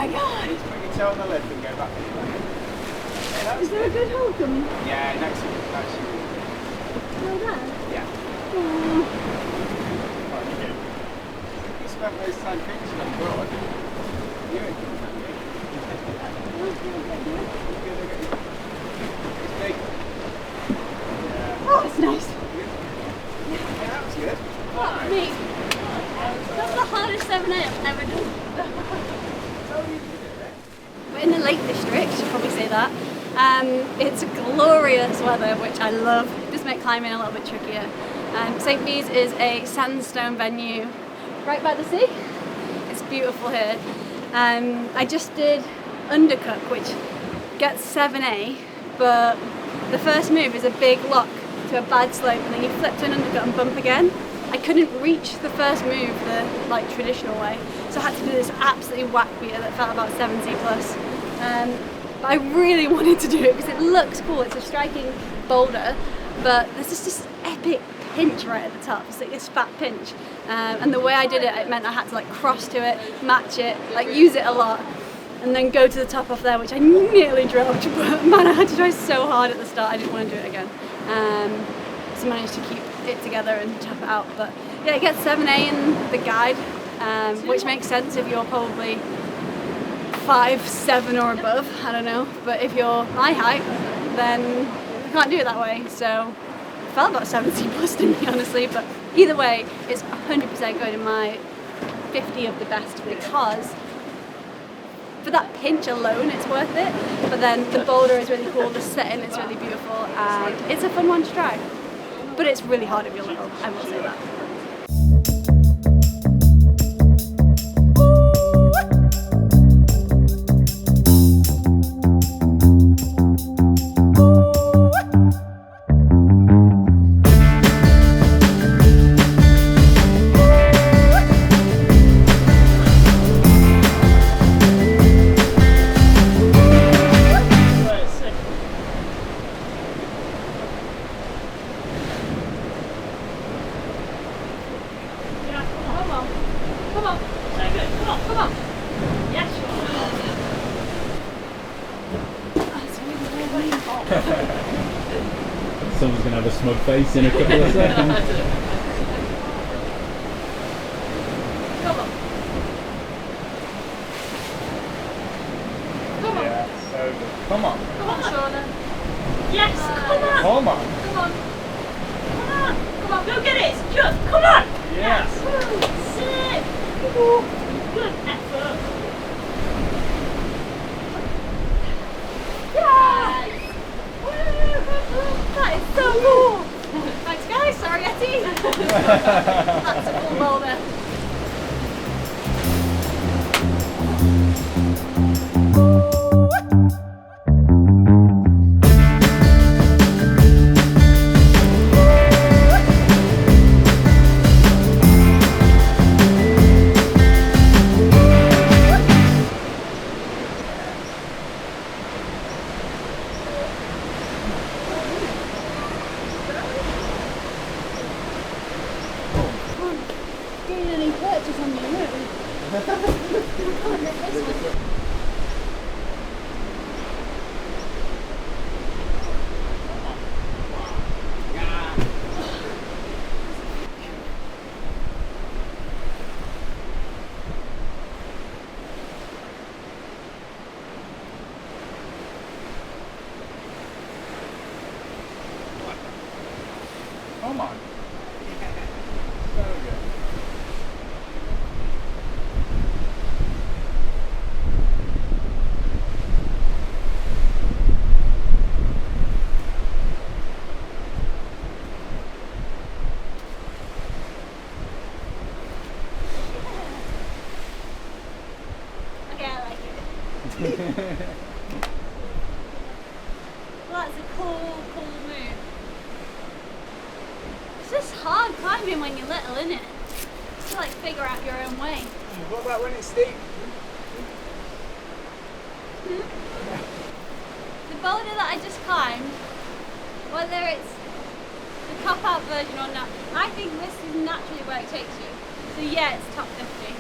my god! Just put your toe on the lip and go back. Yeah, is there a good hole coming? Yeah, next to you. Oh, there? Yeah. Oh. You spent most time pictures on board. You ain't doing that, mate. It's big. Yeah. Oh, it's nice. Yeah, that was good. Fuck me. That's the hardest 7A I've ever done. We're in the Lake District, should probably say that. It's glorious weather, which I love. Just make climbing a little bit trickier. St. Bees is a sandstone venue right by the sea. It's beautiful here. I just did Undercooke, which gets 7A, but the first move is a big lock to a bad slope, and then you flip to an undercut and bump again. I couldn't reach the first move the traditional way, so I had to do this absolutely whack beater that felt about 70 plus. But I really wanted to do it because it looks cool. It's a striking boulder, but there's just this epic pinch right at the top. It's like this fat pinch, and the way I did it, it meant I had to like cross to it, match it, like use it a lot, and then go to the top off there, which I nearly dropped. But man, I had to try so hard at the start. I didn't want to do it again. So I managed to keep it together and tap it out. But yeah, it gets 7A in the guide, which makes sense if you're probably 5'7" or above, I don't know. But if you're my height, then you can't do it that way. So it felt about 70 plus to me, honestly. But either way, it's 100% going in my 50 of the best, because for that pinch alone, it's worth it. But then the boulder is really cool, the setting is really beautiful, and it's a fun one to try. But it's really hard if you're little, I will say that. Someone's going to have a smug face in a couple of seconds. Come on. Come on. Yeah, so good. Come on. Come on, Shauna. Yes, come on. Come on. Come on. Come on. Come on, go get it. Just come on. Yes. Sit. Good effort. Yes. That is so cool. Thanks, guys. Sorry, Etty. That's a cool boulder. Getting any purchase on me, won't we? I can't get this one. Come on. So good. Okay, I like it. Well, that's a cool move. It's just hard climbing when you're little, isn't it? To like figure out your own way. What about when it's steep? The boulder that I just climbed, whether it's the cop-out version or not, I think this is naturally where it takes you. So yeah, it's top 50.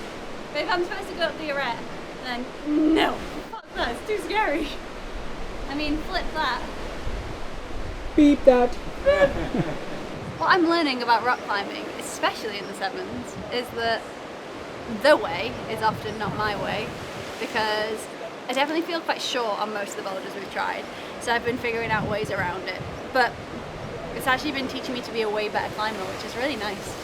But if I'm supposed to go up the arete, And then, no, fuck that, it's too scary. I mean, flip that. Beep that. What I'm learning about rock climbing, especially in the Sevens, is that the way is often not my way, because I definitely feel quite short on most of the boulders we've tried, so I've been figuring out ways around it. But it's actually been teaching me to be a way better climber, which is really nice.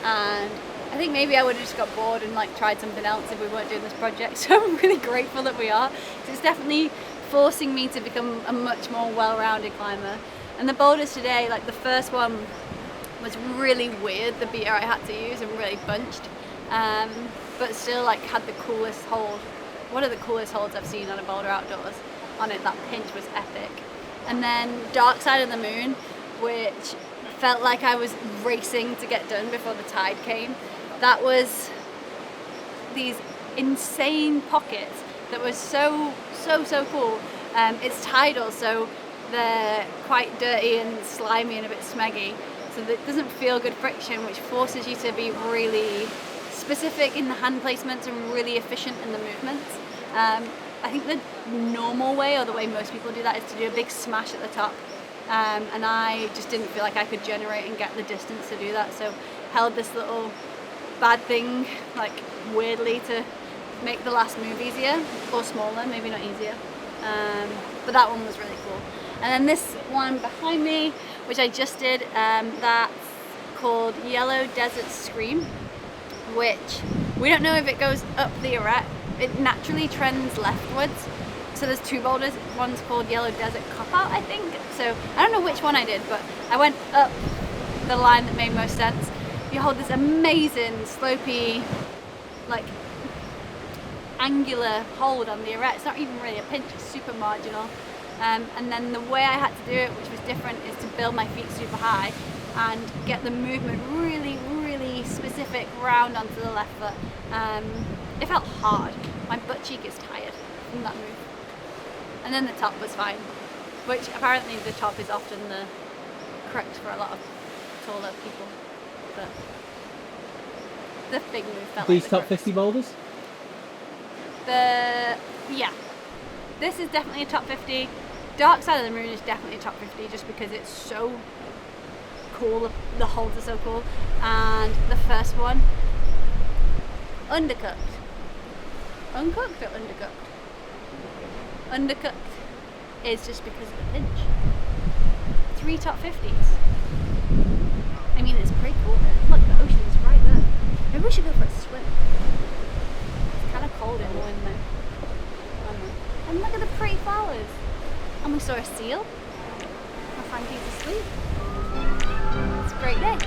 And I think maybe I would have just got bored and like tried something else if we weren't doing this project, so I'm really grateful that we are, because it's definitely forcing me to become a much more well-rounded climber. And the boulders today, like the first one was really weird, the beater I had to use, and really bunched, but still like had the coolest hold. One of the coolest holds I've seen on a boulder outdoors on it. That pinch was epic. And then Dark Side of the Moon, which felt like I was racing to get done before the tide came. That was these insane pockets that was so cool. It's tidal, so they're quite dirty and slimy and a bit smeggy, so that doesn't feel good friction, which forces you to be really specific in the hand placements and really efficient in the movements. I think the normal way, or the way most people do that, is to do a big smash at the top, and I just didn't feel like I could generate and get the distance to do that, so held this little bad thing like weirdly to make the last move easier, or smaller, maybe not easier, but that one was really cool. And then this one behind me, which I just did, that's called Yellow Desert Scream, which we don't know if it goes up the arete. It naturally trends leftwards, so there's two boulders. One's called Yellow Desert Cop Out, I think, so I don't know which one I did, but I went up the line that made most sense. You hold this amazing slopey, like angular hold on the arete. It's not even really a pinch, it's super marginal. And then the way I had to do it, which was different, is to build my feet super high and get the movement really specific round onto the left foot. It felt hard. My butt cheek is tired from that move. And then the top was fine, which apparently the top is often the crux for a lot of taller people. But the big move felt These like the top crux. 50 boulders? Yeah. This is definitely a top 50. Dark Side of the Moon is definitely a top 50 just because it's so cool, the holds are so cool. And the first one, Undercooked. Uncooked or undercooked? Undercooked is just because of the pinch. 3 top 50s. I mean, it's pretty cool there. Look, the ocean's right there. Maybe we should go for a swim. It's kind of cold in the wind though. And look at the pretty flowers. And we saw a seal. My Frankie's asleep. It's a great day.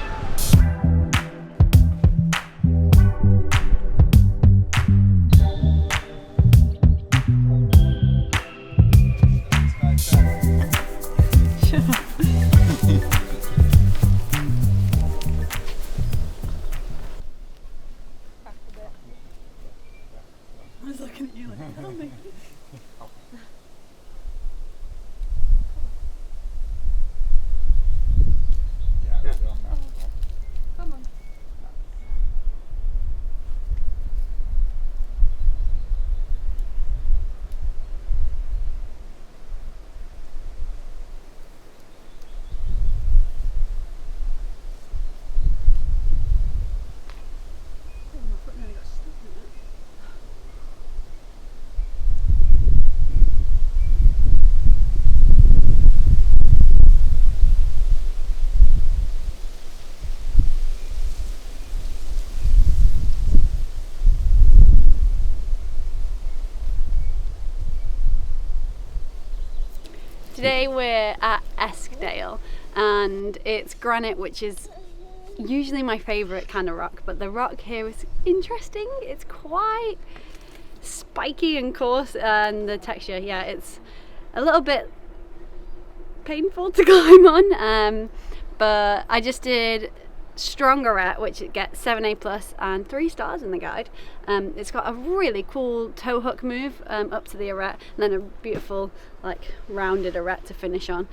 I was looking at you like, tell me. Come on. Today we're at Eskdale and it's granite, which is usually my favourite kind of rock, but the rock here is interesting. It's quite spiky and coarse, and the texture, yeah, it's a little bit painful to climb on, but I just did Strong Arete, which it gets 7A plus and 3 stars in the guide. It's got a really cool toe hook move up to the arete, and then a beautiful like rounded arete to finish on.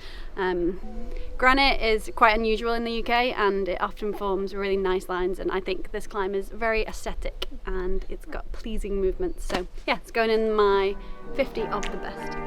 Granite is quite unusual in the UK, and it often forms really nice lines, and I think this climb is very aesthetic and it's got pleasing movements. So yeah, it's going in my 50 of the best.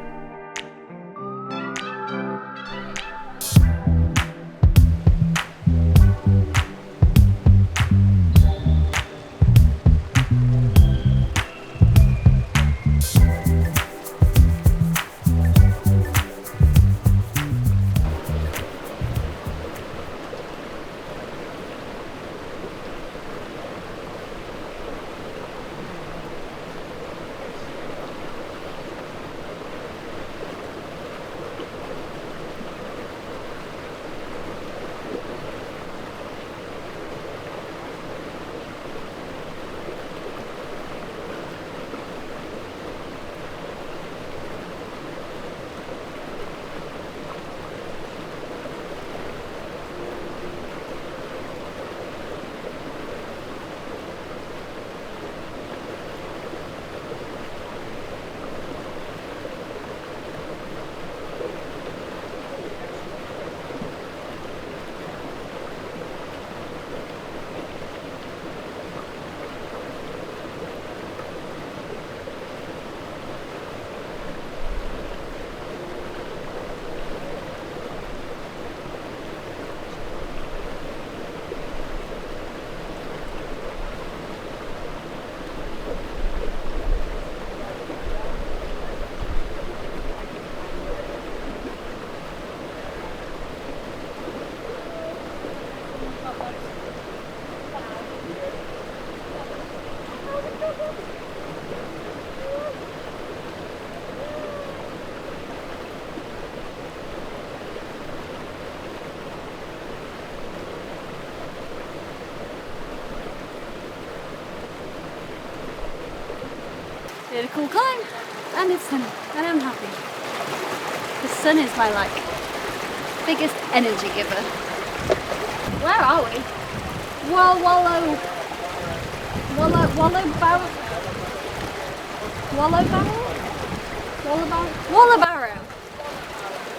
We had a cool climb, and it's sunny, and I'm happy. The sun is my like biggest energy giver. Where are we? Wallowbarrow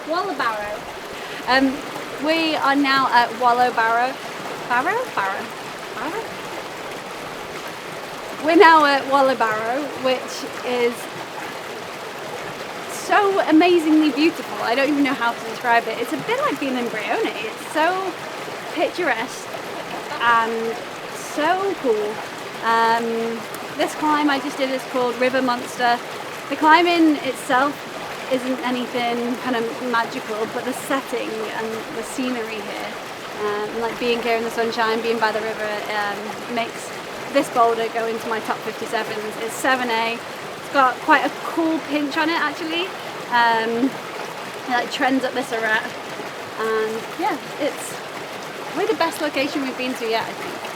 Wallowbarrow. We are now at Wallowbarrow. We're now at Wallowbarrow, which is so amazingly beautiful. I don't even know how to describe it. It's a bit like being in Brione. It's so picturesque and so cool. This climb I just did is called River Monster. The climbing itself isn't anything kind of magical, but the setting and the scenery here, and like being here in the sunshine, being by the river, makes this boulder go into my top 57s. It's 7A. It's got quite a cool pinch on it actually. It like trends up this arete, and yeah, it's probably the best location we've been to yet, I think.